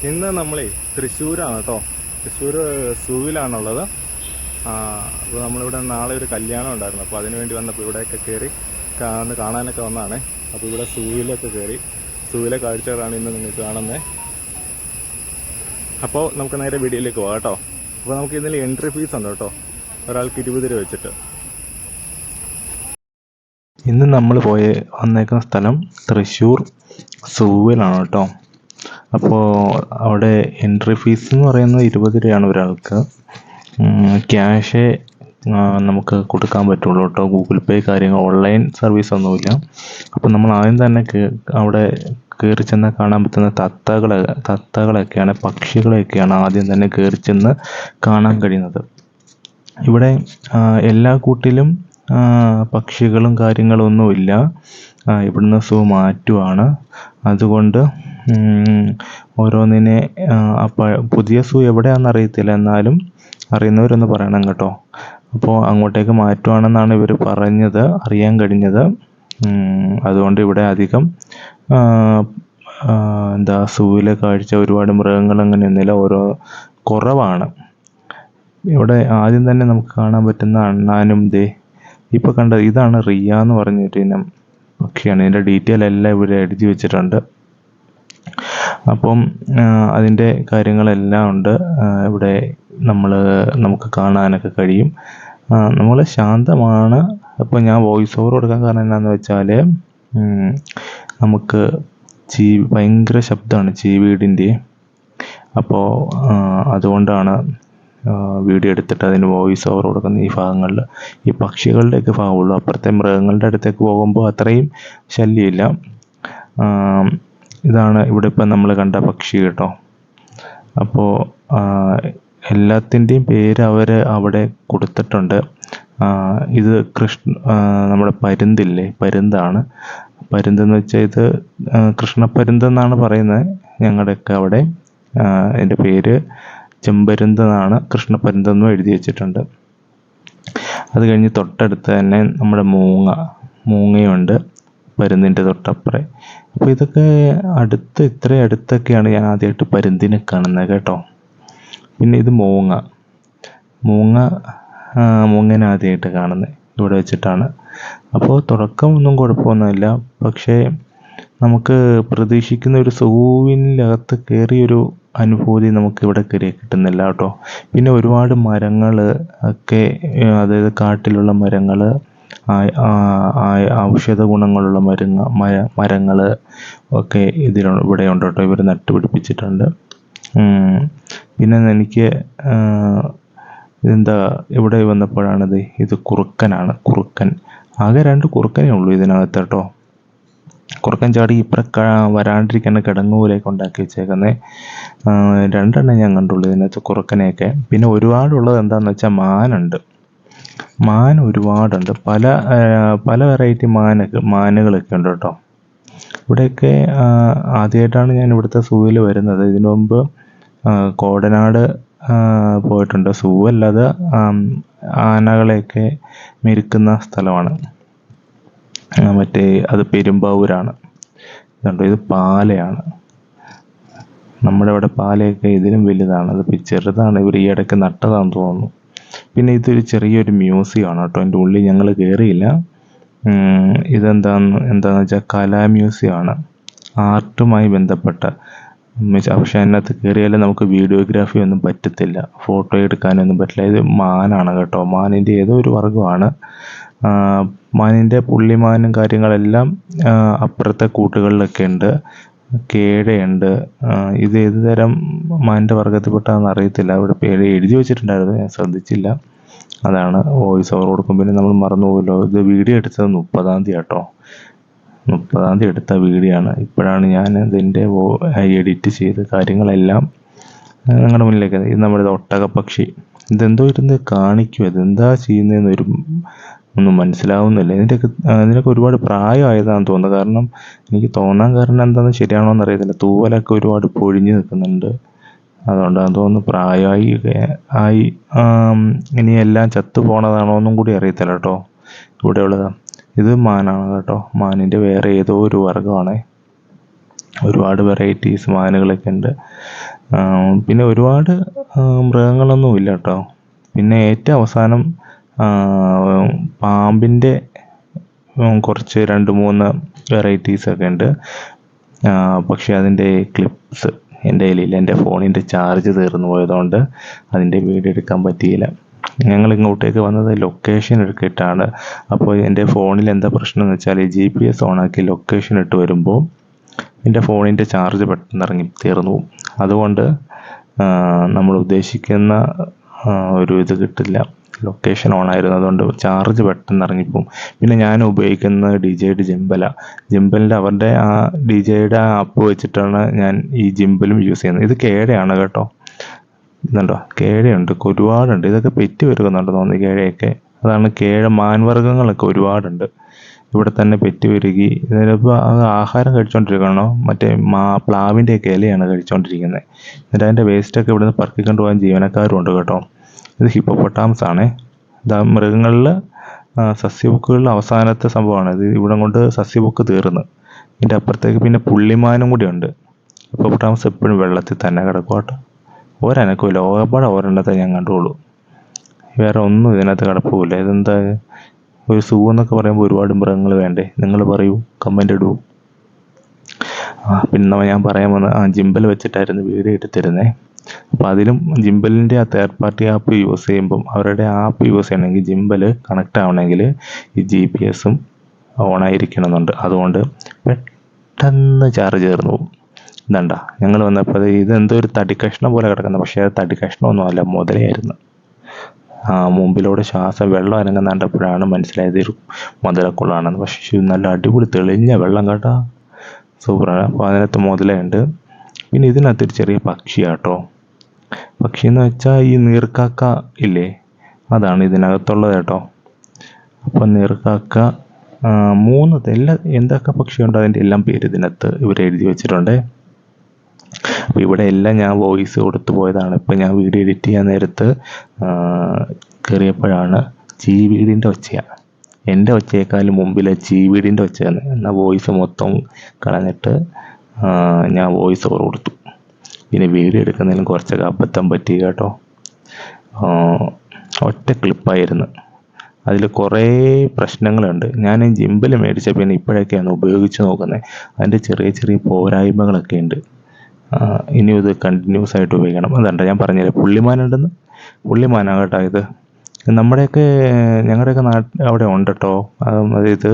ഇന്ന് നമ്മളെ തൃശ്ശൂരാണ് കേട്ടോ. തൃശ്ശൂർ സൂവിലാണുള്ളത്. അപ്പോൾ നമ്മളിവിടെ നാളെ ഒരു കല്യാണം ഉണ്ടായിരുന്നു. അപ്പോൾ അതിന് വേണ്ടി വന്നപ്പോൾ ഇവിടെയൊക്കെ കയറി കാണാനൊക്കെ വന്നതാണ്. അപ്പോൾ ഇവിടെ സൂവിലൊക്കെ കയറി സൂവിലെ കാഴ്ചകളാണ് ഇന്ന് നിങ്ങൾക്ക് കാണുന്നത്. അപ്പോൾ നമുക്ക് നേരെ വീഡിയോയിലേക്ക് പോകാം കേട്ടോ. അപ്പോൾ നമുക്ക് ഇതിൽ എൻട്രി ഫീസ് ഉണ്ട് കേട്ടോ, ഒരാൾക്ക് 20 രൂപ വെച്ചിട്ട്. ഇന്ന് നമ്മൾ വന്നേക്കുന്ന സ്ഥലം തൃശ്ശൂർ സൂവിലാണ് കേട്ടോ. അപ്പോൾ അവിടെ എൻട്രി ഫീസ് എന്ന് പറയുന്നത് 20 രൂപയാണ് ഒരാൾക്ക്. ക്യാഷേ നമുക്ക് കൊടുക്കാൻ പറ്റുള്ളൂ കേട്ടോ. ഗൂഗിൾ പേ കാര്യങ്ങൾ ഓൺലൈൻ സർവീസ് ഒന്നുമില്ല. അപ്പോൾ നമ്മൾ ആദ്യം തന്നെ അവിടെ കയറി ചെന്ന് കാണാൻ പറ്റുന്ന തത്തകളൊക്കെയാണ്, പക്ഷികളെയൊക്കെയാണ് ആദ്യം തന്നെ കയറി ചെന്ന് കാണാൻ കഴിയുന്നത്. ഇവിടെ എല്ലാ കൂട്ടിലും പക്ഷികളും കാര്യങ്ങളും ഒന്നുമില്ല. ഇവിടുന്ന് സൂ മാറ്റുവാണ്. അതുകൊണ്ട് ഓരോന്നിനെ പുതിയ സൂ എവിടെയാണെന്ന് അറിയത്തില്ല, എന്നാലും അറിയുന്നവരൊന്ന് പറയണം കേട്ടോ. അപ്പോൾ അങ്ങോട്ടേക്ക് മാറ്റുവാണെന്നാണ് ഇവർ അറിയാൻ കഴിഞ്ഞത്. അതുകൊണ്ട് ഇവിടെ അധികം സൂവിലെ കാഴ്ച ഒരുപാട് മൃഗങ്ങൾ അങ്ങനെയൊന്നുമില്ല, കുറവാണ്. ഇവിടെ ആദ്യം തന്നെ നമുക്ക് കാണാൻ പറ്റുന്ന അണ്ണാനും ഇപ്പോൾ കണ്ടത് ഇതാണ് റിയ എന്ന് പറഞ്ഞിട്ട് ഇനം പക്ഷിയാണ്. ഇതിൻ്റെ ഡീറ്റെയിൽ എല്ലാം ഇവിടെ എഴുതി വെച്ചിട്ടുണ്ട്. അപ്പം അതിൻ്റെ കാര്യങ്ങളെല്ലാം ഉണ്ട് ഇവിടെ. നമുക്ക് കാണാനൊക്കെ കഴിയും. നമ്മൾ ശാന്തമാണ്. അപ്പോൾ ഞാൻ വോയിസ് ഓവർ കൊടുക്കാൻ കാരണം എന്താണെന്ന് വെച്ചാൽ നമുക്ക് ഭയങ്കര ശബ്ദമാണ് ചീവീടിൻ്റെ. അപ്പോൾ അതുകൊണ്ടാണ് വീഡിയോ എടുത്തിട്ട് അതിന് വോയിസ് ഓവർ കൊടുക്കുന്ന ഈ ഭാഗങ്ങളിൽ. ഈ പക്ഷികളുടെയൊക്കെ ഭാഗമുള്ളൂ. അപ്പുറത്തെ മൃഗങ്ങളുടെ അടുത്തേക്ക് പോകുമ്പോൾ അത്രയും ശല്യമില്ല. ഇതാണ് ഇവിടെ ഇപ്പം നമ്മൾ കണ്ട പക്ഷി കേട്ടോ. അപ്പോൾ എല്ലാത്തിൻ്റെയും പേര് അവർ അവിടെ കൊടുത്തിട്ടുണ്ട്. ഇത് നമ്മുടെ പരുന്തില്ലേ, പരുന്താണ്. പരുന്തെന്ന് വെച്ചാൽ ഇത് കൃഷ്ണപ്പരുന്തെന്നാണ് പറയുന്നത് ഞങ്ങളുടെയൊക്കെ അവിടെ. അതിൻ്റെ പേര് ചെമ്പരുന്തെന്നാണ്, കൃഷ്ണപ്പരുന്തെന്നും എഴുതി വെച്ചിട്ടുണ്ട്. അത് കഴിഞ്ഞ് തൊട്ടടുത്ത് തന്നെ നമ്മുടെ മൂങ്ങയുണ്ട് പരുന്തിൻ്റെ തൊട്ടപ്പുറേ. അപ്പോൾ ഇതൊക്കെ ഇത്രയും അടുത്തൊക്കെയാണ് ഞാൻ ആദ്യമായിട്ട് പരുന്തിനെ കാണുന്നത് കേട്ടോ. പിന്നെ ഇത് മൂങ്ങനെ ആദ്യമായിട്ട് കാണുന്നത് ഇവിടെ വെച്ചിട്ടാണ്. അപ്പോൾ തുടക്കമൊന്നും കുഴപ്പമൊന്നുമില്ല. പക്ഷേ നമുക്ക് പ്രതീക്ഷിക്കുന്ന ഒരു സൂവിനകത്ത് കയറിയൊരു അനുഭൂതി നമുക്ക് ഇവിടെ കയറി കിട്ടുന്നില്ല കേട്ടോ. പിന്നെ ഒരുപാട് മരങ്ങൾ ഒക്കെ, അതായത് കാട്ടിലുള്ള മരങ്ങൾ, ഔഷധ ഗുണങ്ങളുള്ള മരങ്ങൾ ഒക്കെ ഇവിടെ ഉണ്ട് കേട്ടോ. ഇവർ നട്ടുപിടിപ്പിച്ചിട്ടുണ്ട്. പിന്നെ എനിക്ക് ഇവിടെ വന്നപ്പോഴാണിത്, ഇത് കുറുക്കനാണ്. കുറുക്കൻ ആകെ 2 കുറുക്കനേ ഉള്ളൂ ഇതിനകത്ത് കേട്ടോ. കുറുക്കൻ ചാടി വരാണ്ടിരിക്കുന്ന കിടങ്ങൂലേക്ക് ഉണ്ടാക്കി വെച്ചേക്കുന്നത് 2 എണ്ണം ഞാൻ കണ്ടുള്ളൂ ഇതിനകത്ത് കുറുക്കനെയൊക്കെ. പിന്നെ ഒരുപാടുള്ളത് എന്താണെന്ന് വെച്ചാൽ മാൻ ഒരുപാടുണ്ട്. പല വെറൈറ്റി മാനുകളൊക്കെ ഉണ്ട് കേട്ടോ. ഇവിടെയൊക്കെ ആദ്യമായിട്ടാണ് ഞാൻ ഇവിടുത്തെ സൂവിൽ വരുന്നത്. ഇതിനു മുമ്പ് കോടനാട് പോയിട്ടുണ്ട്. സൂ അല്ലാതെ ആനകളെയൊക്കെ മെരുക്കുന്ന സ്ഥലമാണ്. അത് പെരുമ്പാവൂരാണ്. ഇതുണ്ടോ, ഇത് പാലയാണ്. നമ്മുടെ ഇവിടെ പാലയൊക്കെ ഇതിലും വലുതാണ്. അത് ചെറുതാണ്, ഇവർ ഈ ഇടയ്ക്ക് നട്ടതാണെന്ന് തോന്നുന്നു. പിന്നെ ഇതൊരു ചെറിയൊരു മ്യൂസിയമാണ് കേട്ടോ. അതിൻ്റെ ഉള്ളിൽ ഞങ്ങൾ കയറിയില്ല. എന്താണെന്ന് വെച്ചാൽ കലാ മ്യൂസിയമാണ്, ആർട്ടുമായി ബന്ധപ്പെട്ട. പക്ഷെ അതിനകത്ത് കയറിയാലും നമുക്ക് വീഡിയോഗ്രാഫി ഒന്നും പറ്റത്തില്ല, ഫോട്ടോ എടുക്കാനൊന്നും പറ്റില്ല. ഇത് മാനാണ് കേട്ടോ. മാനിൻ്റെ ഏതോ ഒരു വർഗ്ഗമാണ്. മാനിൻ്റെ പുള്ളിമാനും കാര്യങ്ങളെല്ലാം അപ്പുറത്തെ കൂട്ടുകളിലൊക്കെ ഉണ്ട്. കേഴയുണ്ട്. ഇത് ഏത് തരം മാനിൻ്റെ വർഗ്ഗത്തിൽപ്പെട്ടാന്ന് അറിയത്തില്ല. ഇവിടെ പേര് എഴുതി വെച്ചിട്ടുണ്ടായിരുന്നു, ഞാൻ ശ്രദ്ധിച്ചില്ല. അതാണ് വോയിസ് ഓവർ കൊടുക്കും. പിന്നെ നമ്മൾ മറന്നുപോയല്ലോ, ഇത് വീഡിയോ എടുത്തത് 30-ാം തീയതി കേട്ടോ. 30-ാം തീയതി എടുത്ത വീഡിയോ ആണ്. ഇപ്പോഴാണ് ഞാൻ ഇതിൻ്റെ എഡിറ്റ് ചെയ്ത് കാര്യങ്ങളെല്ലാം നിങ്ങളുടെ മുന്നിലേക്ക്. ഇത് നമ്മുടെ ഒട്ടകപ്പക്ഷി. ഇതെന്തോ ഇരുന്ന് കാണിക്കും, ഇതെന്താ ചെയ്യുന്നതെന്ന് ഒന്നും മനസ്സിലാവുന്നില്ല. ഇതിനൊക്കെ ഒരുപാട് പ്രായമായതാണെന്ന് തോന്നുന്നത്. കാരണം എനിക്ക് തോന്നാൻ കാരണം എന്താണെന്ന് ശരിയാണോ എന്ന് അറിയത്തില്ല. തൂവലൊക്കെ ഒരുപാട് പൊഴിഞ്ഞ് നിൽക്കുന്നുണ്ട്. അതുകൊണ്ടാണ് തോന്നുന്നു പ്രായമായി. ഇനി എല്ലാം ചത്തു പോണതാണോ എന്നും കൂടി അറിയത്തില്ല കേട്ടോ. ഇവിടെയുള്ളത് ഇത് മാനാണ് കേട്ടോ. മാനിൻ്റെ വേറെ ഏതോ ഒരു വർഗ്ഗമാണ്. ഒരുപാട് വെറൈറ്റീസ് മാനുകളൊക്കെ ഉണ്ട്. പിന്നെ ഒരുപാട് മൃഗങ്ങളൊന്നും ഇല്ല കേട്ടോ. പിന്നെ ഏറ്റവും അവസാനം പാമ്പിൻ്റെ കുറച്ച് 2-3 വെറൈറ്റീസൊക്കെ ഉണ്ട്. പക്ഷേ അതിൻ്റെ ക്ലിപ്സ് എൻ്റെ കയ്യിലില്ല. എൻ്റെ ഫോണിൻ്റെ ചാർജ് തീർന്നു പോയതുകൊണ്ട് അതിൻ്റെ വീഡിയോ എടുക്കാൻ പറ്റിയില്ല. ഞങ്ങൾ ഇങ്ങോട്ടേക്ക് വന്നത് ലൊക്കേഷൻ എടുത്തിട്ടാണ്. അപ്പോൾ എൻ്റെ ഫോണിൽ എന്താ പ്രശ്നം എന്ന് വെച്ചാൽ GPS ഓണാക്കി ലൊക്കേഷൻ ഇട്ട് വരുമ്പോൾ എൻ്റെ ഫോണിൻ്റെ ചാർജ് പെട്ടെന്ന് തീർന്നു പോകും. അതുകൊണ്ട് നമ്മൾ ഉദ്ദേശിക്കുന്ന ഒരു ഇത് കിട്ടില്ല. ലൊക്കേഷൻ ഓൺ ആയിരുന്നു, അതുകൊണ്ട് ചാർജ് പെട്ടെന്ന് ഇറങ്ങിപ്പോവും. പിന്നെ ഞാൻ ഉപയോഗിക്കുന്നത് DJI ജിംബലിൻ്റെ അവരുടെ ആ DJIയുടെ ആ ആപ്പ് വെച്ചിട്ടാണ് ഞാൻ ഈ ജിംബലും യൂസ് ചെയ്യുന്നത്. ഇത് കേടയാണ് കേട്ടോ. ഇതുണ്ടോ, കേഴയുണ്ട്, ഒരുപാടുണ്ട്. ഇതൊക്കെ പെറ്റി പെരുകുന്നുണ്ട് തോന്നി കേഴയൊക്കെ. അതാണ് മാൻവർഗ്ഗങ്ങളൊക്കെ ഒരുപാടുണ്ട് ഇവിടെ തന്നെ പെറ്റി പെരുകി. ഇതിനിപ്പോൾ അത് ആഹാരം കഴിച്ചുകൊണ്ടിരിക്കണോ, മറ്റേ പ്ലാവിൻ്റെയൊക്കെ ഇലയാണ് കഴിച്ചുകൊണ്ടിരിക്കുന്നത്. എന്നിട്ട് അതിൻ്റെ വേസ്റ്റൊക്കെ ഇവിടെ നിന്ന് പറക്കിക്കൊണ്ട് പോകാൻ ജീവനക്കാരും ഉണ്ട് കേട്ടോ. ഇത് ഹിപ്പോപ്പൊട്ടാമസ് ആണേ. ഇത് മൃഗങ്ങളിൽ സസ്യബുക്കുകളിൽ അവസാനത്തെ സംഭവമാണ് ഇത്. ഇവിടെ കൊണ്ട് സസ്യബുക്ക് തീർന്ന്. ഇതിൻ്റെ അപ്പുറത്തേക്ക് പിന്നെ പുള്ളിമാനും കൂടി ഉണ്ട്. ഹിപ്പോപ്പൊട്ടാമസ് എപ്പോഴും വെള്ളത്തിൽ തന്നെ കിടക്കും കേട്ടോ. ഒരനക്കമില്ല. ഒരെണ്ണത്തെ ഞാൻ കണ്ടുള്ളൂ, വേറെ ഒന്നും ഇതിനകത്ത് കിടപ്പില്ല. ഇതെന്താ ഒരു സൂ എന്നൊക്കെ പറയുമ്പോൾ ഒരുപാട് മൃഗങ്ങൾ വേണ്ടേ? നിങ്ങൾ പറയൂ, കമൻ്റ് ഇടൂ. പിന്നെ ഞാൻ പറയാൻ വന്ന ജിംബൽ വെച്ചിട്ടായിരുന്നു വീഡിയോ എടുത്തിരുന്നത്. അപ്പോൾ അതിലും ജിംബലിൻ്റെ ആ തേർഡ് പാർട്ടി ആപ്പ് യൂസ് ചെയ്യുമ്പം അവരുടെ ആപ്പ് യൂസ് ചെയ്യണമെങ്കിൽ ജിംബൽ കണക്റ്റ് ആവണമെങ്കിൽ ഈ GPS-ഉം ഓണായിരിക്കണമെന്നുണ്ട്. അതുകൊണ്ട് പെട്ടെന്ന് ചാർജ് തീർന്നു പോകും. ഇതണ്ട, ഞങ്ങൾ വന്നപ്പോൾ ഇതെന്തോ ഒരു തടി കഷ്ണം പോലെ കിടക്കുന്നത്, പക്ഷേ അത് തടി കഷ്ണമൊന്നും അല്ല, മുതലയായിരുന്നു. മുമ്പിലൂടെ ശ്വാസം വെള്ളം അനങ്ങുന്നാണ്ടപ്പോഴാണ് മനസ്സിലായത് ഒരു മുതലക്കുള്ളാണെന്ന്. പക്ഷേ നല്ല അടിപൊളി തെളിഞ്ഞ വെള്ളം കേട്ടോ, സൂപ്പറാണ്. അപ്പോൾ അതിനകത്ത് മുതലയുണ്ട്. പിന്നെ ഇതിനകത്തൊരു ചെറിയ പക്ഷിയാട്ടോ. പക്ഷി എന്ന് വെച്ചാൽ ഈ നീർക്കാക്ക ഇല്ലേ, അതാണ് ഇതിനകത്തുള്ളത് കേട്ടോ. അപ്പോൾ നീർക്കാക്ക 3 എന്തൊക്കെ പക്ഷിയുണ്ടോ അതിൻ്റെ എല്ലാം പേര് ഇതിനകത്ത് ഇവർ എഴുതി വെച്ചിട്ടുണ്ട്. അപ്പോൾ ഇവിടെ എല്ലാം ഞാൻ വോയിസ് കൊടുത്തു പോയതാണ്. ഇപ്പോൾ ഞാൻ വീഡിയോ എഡിറ്റ് ചെയ്യാൻ നേരത്ത് കയറിയപ്പോഴാണ് ചീവീടിൻ്റെ ഒച്ചയാണ്. എൻ്റെ ഒച്ചയേക്കാളും മുമ്പിലെ ചീവീടിൻ്റെ ഒച്ചയാണ്. എന്നാൽ വോയിസ് മൊത്തം കളഞ്ഞിട്ട് ഞാൻ വോയിസ് ഓവർ കൊടുത്തു. പിന്നെ വീഡിയോ എടുക്കുന്നതിലും കുറച്ചൊക്കെ അബദ്ധം പറ്റി കേട്ടോ. ഒറ്റ ക്ലിപ്പായിരുന്നു, അതിൽ കുറേ പ്രശ്നങ്ങളുണ്ട്. ഞാൻ ജിംബൽ മേടിച്ച പിന്നെ ഇപ്പോഴൊക്കെയാണ് ഉപയോഗിച്ച് നോക്കുന്നത്. അതിൻ്റെ ചെറിയ ചെറിയ പോരായ്മകളൊക്കെ ഉണ്ട്. ഇനിയും ഇത് കണ്ടിന്യൂസ് ആയിട്ട് ഉപയോഗിക്കണം. അതുകൊണ്ട് ഞാൻ പറഞ്ഞില്ലേ പുള്ളിമാനുണ്ടെന്ന്. പുള്ളിമാനാണ് കേട്ടോ ഇത്. ഞങ്ങളുടെയൊക്കെ അവിടെ ഉണ്ട് കേട്ടോ. അതായത്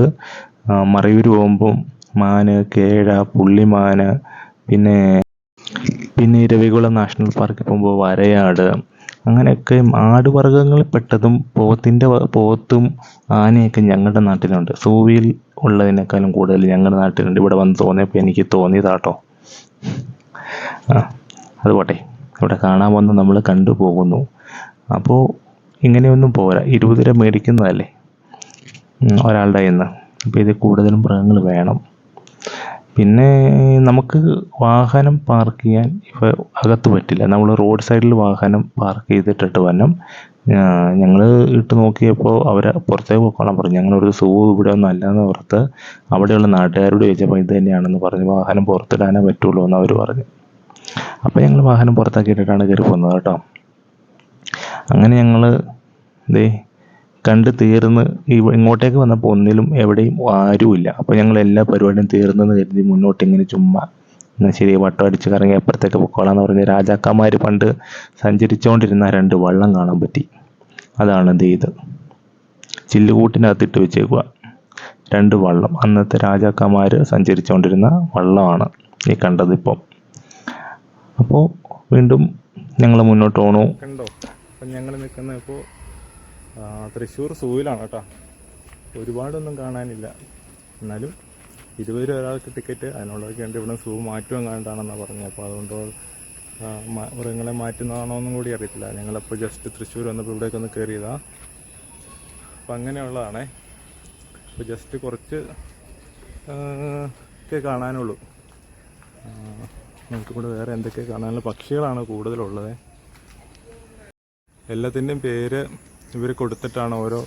മറയൂർ പോകുമ്പം മാന്, കേഴ, പുള്ളിമാന്, പിന്നെ ഇരവികുളം നാഷണൽ പാർക്കിൽ പോകുമ്പോൾ വരയാട്, അങ്ങനെയൊക്കെ ആടുവർഗ്ഗങ്ങളിൽ പെട്ടതും പോത്തും ആനയൊക്കെ ഞങ്ങളുടെ നാട്ടിലുണ്ട്. സൂവിൽ ഉള്ളതിനേക്കാളും കൂടുതൽ ഞങ്ങളുടെ നാട്ടിലുണ്ട്. ഇവിടെ വന്ന് തോന്നിയപ്പോൾ എനിക്ക് തോന്നിയതാട്ടോ. അത് പോട്ടെ, ഇവിടെ കാണാൻ വന്ന് നമ്മൾ കണ്ടു പോകുന്നു. അപ്പോൾ ഇങ്ങനെയൊന്നും പോരാ, 20 രൂപ മേടിക്കുന്നതല്ലേ ഒരാളുടെ കയ്യിൽ നിന്ന്. അപ്പോൾ ഇതിൽ കൂടുതലും മൃഗങ്ങൾ വേണം. പിന്നെ നമുക്ക് വാഹനം പാർക്ക് ചെയ്യാൻ ഇപ്പോൾ അകത്ത് പറ്റില്ല. നമ്മൾ റോഡ് സൈഡിൽ വാഹനം പാർക്ക് ചെയ്തിട്ടിട്ട് വരണം. ഞങ്ങൾ ഇട്ട് നോക്കിയപ്പോൾ അവർ പുറത്തേക്ക് പോയിക്കോളാൻ പറഞ്ഞു. ഞങ്ങളൊരു സൂ ഇവിടെ ഒന്നും അല്ലയെന്ന് ഓർത്ത് അവിടെയുള്ള നാട്ടുകാരോട് ചോദിച്ചപ്പോൾ ഇത് തന്നെയാണെന്ന് പറഞ്ഞു. വാഹനം പുറത്തിടാനേ പറ്റുള്ളൂ എന്ന് അവർ പറഞ്ഞു. അപ്പോൾ ഞങ്ങൾ വാഹനം പുറത്താക്കിയിട്ടിട്ടാണ് കയറി പോകുന്നത് കേട്ടോ. അങ്ങനെ ഞങ്ങൾ കണ്ട് തീർന്ന് ഇങ്ങോട്ടേക്ക് വന്നപ്പോൾ ഒന്നിലും എവിടെയും ആരുമില്ല. അപ്പോൾ ഞങ്ങൾ എല്ലാ പരിപാടിയും തീർന്നെന്ന് കരുതി മുന്നോട്ട് ഇങ്ങനെ ചുമ്മാ എന്നാൽ ശരി വട്ടം അടിച്ച് കറങ്ങി അപ്പുറത്തേക്ക് പൊക്കോളാന്ന് പറഞ്ഞ് രാജാക്കന്മാർ പണ്ട് സഞ്ചരിച്ചുകൊണ്ടിരുന്ന 2 വള്ളം കാണാൻ പറ്റി. അതാണ് ഇത് ചില്ലുകൂട്ടിനകത്തിട്ട് വെച്ചേക്കുക 2 വള്ളം. അന്നത്തെ രാജാക്കന്മാർ സഞ്ചരിച്ചുകൊണ്ടിരുന്ന വള്ളമാണ് ഈ കണ്ടത് ഇപ്പം. അപ്പോൾ വീണ്ടും ഞങ്ങൾ മുന്നോട്ട് പോകണു. കണ്ടോ, അപ്പം ഞങ്ങൾ നിൽക്കുന്നത് ഇപ്പോൾ തൃശ്ശൂർ സൂവിലാണ് കേട്ടോ. ഒരുപാടൊന്നും കാണാനില്ല, എന്നാലും 20 രൂപ ഒരാൾക്ക് ടിക്കറ്റ്. അതിനുള്ളതൊക്കെ ഉണ്ട്. ഇവിടെ സൂ മാറ്റും കണ്ടാണെന്നാണ് പറഞ്ഞത്. അപ്പോൾ അതുകൊണ്ട് മൃഗങ്ങളെ മാറ്റുന്നതാണോ എന്നും കൂടി അറിയത്തില്ല. ഞങ്ങളപ്പോൾ ജസ്റ്റ് തൃശ്ശൂർ വന്നപ്പോൾ ഇവിടേക്ക് ഒന്ന് കയറിയതാണ്. അപ്പം അങ്ങനെയുള്ളതാണേ. അപ്പോൾ ജസ്റ്റ് കുറച്ച് ഒക്കെ കാണാനുള്ളൂ. നമുക്കിവിടെ വേറെ എന്തൊക്കെ കാണാനുള്ള പക്ഷികളാണ് കൂടുതലുള്ളത്. എല്ലാത്തിൻ്റെയും പേര് ഇവർ കൊടുത്തിട്ടാണ് ഓരോ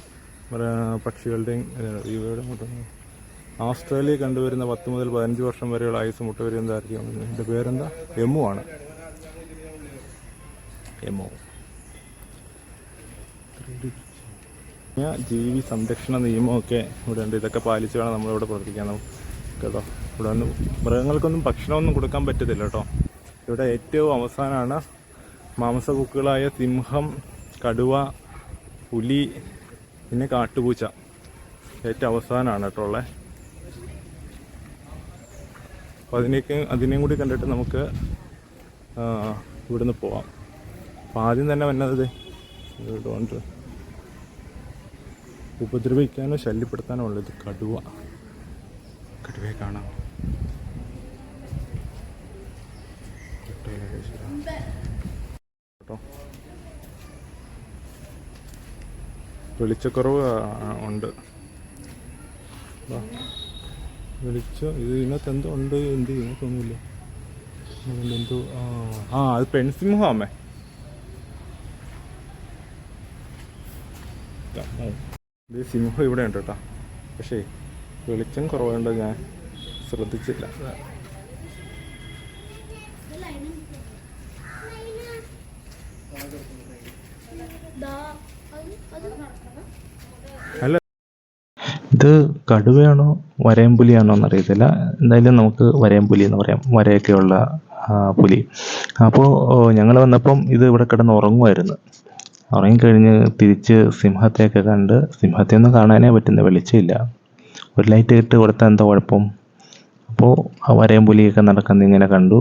പക്ഷികളുടെയും. ഓസ്ട്രേലിയ കണ്ടുവരുന്ന 10 മുതൽ 15 വർഷം വരെയുള്ള ആയുസ് മുട്ടവിരിയന്തായിരിക്കും. ഇതിൻ്റെ പേരെന്താ? എമു ആണ്. എമു. ജീവി സംരക്ഷണ നിയമമൊക്കെ ഇവിടെ ഉണ്ട്. ഇതൊക്കെ പാലിച്ച് വേണം നമ്മളിവിടെ പ്രവർത്തിക്കാൻ കേട്ടോ. ഇവിടെ ഒന്നും മൃഗങ്ങൾക്കൊന്നും ഭക്ഷണമൊന്നും കൊടുക്കാൻ പറ്റത്തില്ല കേട്ടോ. ഇവിടെ ഏറ്റവും അവസാനമാണ് മാംസഭുക്കുകളായ സിംഹം, കടുവ, പുലി, പിന്നെ കാട്ടുപൂച്ച. ഏറ്റവും അവസാനമാണ് കേട്ടോ ഉള്ളത്. അപ്പോൾ അതിനെയും കൂടി കണ്ടിട്ട് നമുക്ക് ഇവിടുന്ന് പോവാം. അപ്പോൾ ആദ്യം തന്നെ വന്നത് ഡോണ്ട് ഉപദ്രവിക്കാനോ ശല്യപ്പെടുത്താനോ ഉള്ളത് കടുവയെ കാണാം. കേട്ടോ, വെളിച്ചക്കുറവ് ഉണ്ട്. വെളിച്ചം ഇതിനകത്ത് എന്തോ ഉണ്ട്. ഇതിനകത്തൊന്നുമില്ല. എന്തോ അത് പെൺസിംഹം അമ്മേ. ഇത് സിംഹം ഇവിടെ ഉണ്ട് കേട്ടോ. പക്ഷേ വെളിച്ചം കുറവുണ്ട്, ഞാൻ ശ്രദ്ധിച്ചില്ല. അല്ല, ഇത് കടുവയാണോ വരയൻപുലിയാണോ എന്നറിയത്തില്ല. എന്തായാലും നമുക്ക് വരയൻപുലി എന്ന് പറയാം. വരയൊക്കെയുള്ള പുലി. അപ്പോൾ ഞങ്ങൾ വന്നപ്പം ഇത് ഇവിടെ കിടന്ന് ഉറങ്ങുമായിരുന്നു. ഉറങ്ങിക്കഴിഞ്ഞ് തിരിച്ച് സിംഹത്തെയൊക്കെ കണ്ട്, സിംഹത്തെയൊന്നും കാണാനേ പറ്റുന്ന വെളിച്ചമില്ല. ഒരു ലൈറ്റ് ഇട്ട് കൊടുത്താൽ എന്താ കുഴപ്പം. അപ്പോൾ വരയൻപുലിയൊക്കെ നടക്കുന്നത് ഇങ്ങനെ കണ്ടു.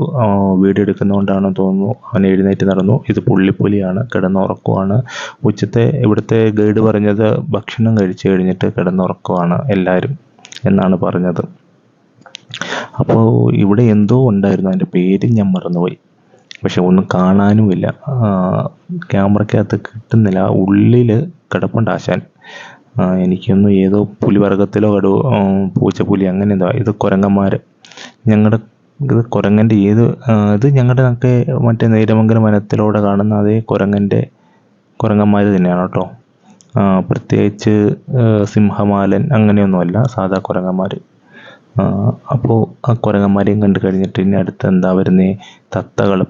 വീഡിയോ എടുക്കുന്നതുകൊണ്ടാണെന്ന് തോന്നുന്നു അവൻ എഴുന്നേറ്റ് നടന്നു. ഇത് പുള്ളിപ്പുലിയാണ്, കിടന്നുറക്കമാണ്. ഉച്ചത്തെ ഇവിടുത്തെ ഗൈഡ് പറഞ്ഞത് ഭക്ഷണം കഴിച്ചു കഴിഞ്ഞിട്ട് കിടന്നുറക്കമാണ് എല്ലാവരും എന്നാണ് പറഞ്ഞത്. അപ്പോൾ ഇവിടെ എന്തോ ഉണ്ടായിരുന്നു, അതിൻ്റെ പേര് ഞാൻ മറന്നുപോയി. പക്ഷെ ഒന്നും കാണാനുമില്ല, ക്യാമറയ്ക്കകത്ത് കിട്ടുന്നില്ല. ഉള്ളിൽ കിടപ്പുണ്ട് ആശാൻ. എനിക്കൊന്നും ഏതോ പുലിവർഗത്തിലോ പൂച്ചപ്പുലി അങ്ങനെ എന്തോ. ഇത് കുരങ്ങന്മാർ. ഇത് കുരങ്ങൻ്റെ ഇത് ഞങ്ങളുടെ ഒക്കെ മറ്റേ നേരമംഗലം വനത്തിലൂടെ കാണുന്ന അതേ കുരങ്ങന്മാർ തന്നെയാണ് കേട്ടോ. പ്രത്യേകിച്ച് സിംഹമാലൻ അങ്ങനെയൊന്നുമല്ല, സാധാ കുരങ്ങന്മാർ. അപ്പോൾ ആ കുരങ്ങന്മാരെയും കണ്ടു കഴിഞ്ഞിട്ട് ഇനി അടുത്ത് എന്താ വരുന്നത്? തത്തകൾ.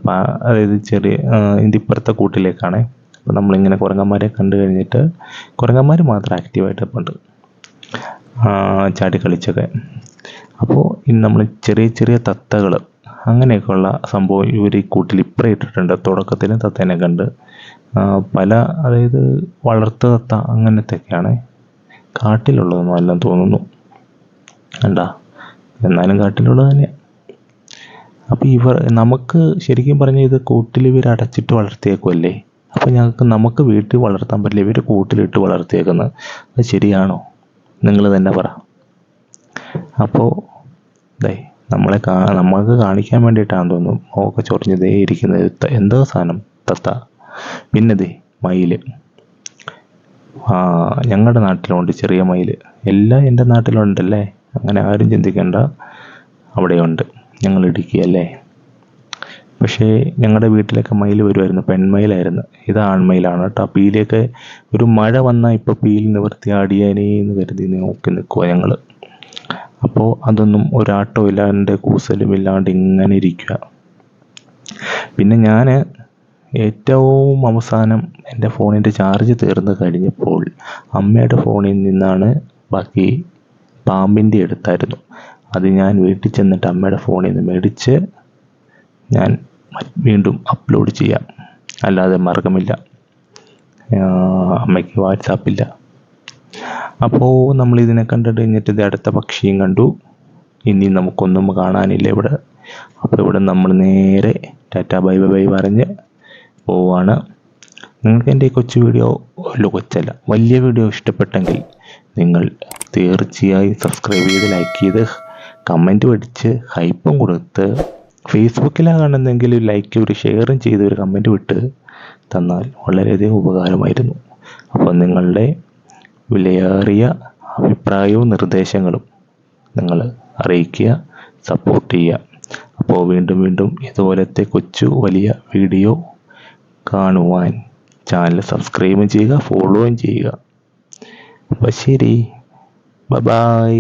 അതായത് ചെറിയ ഇതിൻ്റെ ഇപ്പുറത്തെ കൂട്ടിലേക്കാണ്. അപ്പോൾ നമ്മളിങ്ങനെ കുരങ്ങന്മാരെ കണ്ടു കഴിഞ്ഞിട്ട്, കുരങ്ങന്മാർ മാത്രം ആക്റ്റീവായിട്ട് ഉണ്ട്, ചാടി കളിച്ചൊക്കെ. അപ്പോൾ ഇനി നമ്മൾ ചെറിയ ചെറിയ തത്തകൾ അങ്ങനെയൊക്കെയുള്ള സംഭവം ഇവർ ഈ കൂട്ടിൽ ഇപ്പറേ ഇട്ടിട്ടുണ്ട്. തുടക്കത്തിൽ തത്തേനെ കണ്ട് അതായത് വളർത്തു തത്ത അങ്ങനത്തെയൊക്കെയാണ്. കാട്ടിലുള്ളതൊന്നും അല്ലെന്ന് തോന്നുന്നു. കണ്ടാ, എന്നാലും കാട്ടിലുള്ളത് തന്നെയാണ്. അപ്പോൾ നമുക്ക് ശരിക്കും പറഞ്ഞാൽ ഇത് കൂട്ടിൽ ഇവർ അടച്ചിട്ട് വളർത്തിയേക്കുമല്ലേ. അപ്പോൾ നമുക്ക് വീട്ടിൽ വളർത്താൻ പറ്റില്ല, ഇവർ കൂട്ടിലിട്ട് വളർത്തിയേക്കുന്നത്. അത് ശരിയാണോ? നിങ്ങൾ തന്നെ പറ. അപ്പോൾ നമ്മൾക്ക് കാണിക്കാൻ വേണ്ടിയിട്ടാണെന്ന് തോന്നുന്നു ഒക്കെ ചൊറിഞ്ഞതേ ഇരിക്കുന്നത്. എന്തോ സാധനം തത്ത. പിന്നെ മയിൽ. ഞങ്ങളുടെ നാട്ടിലുണ്ട് ചെറിയ മയിൽ. എല്ലാം എൻ്റെ നാട്ടിലുണ്ടല്ലേ, അങ്ങനെ ആരും ചിന്തിക്കേണ്ട. അവിടെയുണ്ട്. ഞങ്ങൾ ഇടുക്കിയല്ലേ. പക്ഷേ ഞങ്ങളുടെ വീട്ടിലൊക്കെ മയിൽ വരുമായിരുന്നു. പെൺമയിലായിരുന്നു. ഇത് ആൺമയിലാണ് കേട്ടോ. പീലിയൊക്കെ ഒരു മഴ വന്നാൽ ഇപ്പോൾ പീലി നിവർത്തി ആടിയാനേന്ന് കരുതി നോക്കി നിൽക്കുക ഞങ്ങൾ. അപ്പോൾ അതൊന്നും ഒരാട്ടവും ഇല്ലാണ്ട് കൂസലും ഇല്ലാണ്ട് ഇങ്ങനെ ഇരിക്കുക. പിന്നെ ഞാൻ ഏറ്റവും അവസാനം എൻ്റെ ഫോണിൻ്റെ ചാർജ് തീർന്നു കഴിഞ്ഞപ്പോൾ അമ്മയുടെ ഫോണിൽ നിന്നാണ് ബാക്കി പാമ്പിൻ്റെ എടുത്തായിരുന്നു. അത് ഞാൻ വീട്ടിൽ ചെന്നിട്ട് അമ്മയുടെ ഫോണിൽ നിന്ന് മേടിച്ച് ഞാൻ വീണ്ടും അപ്ലോഡ് ചെയ്യാം. അല്ലാതെ മാർഗമില്ല. അമ്മയ്ക്ക് വാട്സാപ്പില്ല. അപ്പോൾ നമ്മളിതിനെ കണ്ടിട്ട് കഴിഞ്ഞിട്ട് ഇത് അടുത്ത പക്ഷിയും കണ്ടു. ഇനി നമുക്കൊന്നും കാണാനില്ല ഇവിടെ. അപ്പോൾ ഇവിടെ നമ്മൾ നേരെ ടാറ്റ ബൈ ബൈ പറഞ്ഞ് പോവാണ്. നിങ്ങൾക്ക് എൻ്റെ ഈ കൊച്ചു വീഡിയോ, കൊച്ചല്ല വലിയ വീഡിയോ ഇഷ്ടപ്പെട്ടെങ്കിൽ നിങ്ങൾ തീർച്ചയായും സബ്സ്ക്രൈബ് ചെയ്ത്, ലൈക്ക് ചെയ്ത്, കമൻറ്റ് പഠിച്ച്, ഹൈപ്പും കൊടുത്ത്, ഫേസ്ബുക്കിലാണ് കാണുന്നതെങ്കിൽ ലൈക്ക് ഒരു ഷെയറും ചെയ്ത് ഒരു കമൻറ്റ് വിട്ട് തന്നാൽ വളരെയധികം ഉപകാരമായിരുന്നു. അപ്പോൾ നിങ്ങളുടെ വിലയേറിയ അഭിപ്രായവും നിർദ്ദേശങ്ങളും നിങ്ങൾ അറിയിക്കുക, സപ്പോർട്ട് ചെയ്യുക. അപ്പോൾ വീണ്ടും ഇതുപോലത്തെ കൊച്ചു വലിയ വീഡിയോ കാണുവാൻ ചാനൽ സബ്സ്ക്രൈബും ചെയ്യുക, ഫോളോയും ചെയ്യുക. അപ്പോൾ ശരി, ബൈ.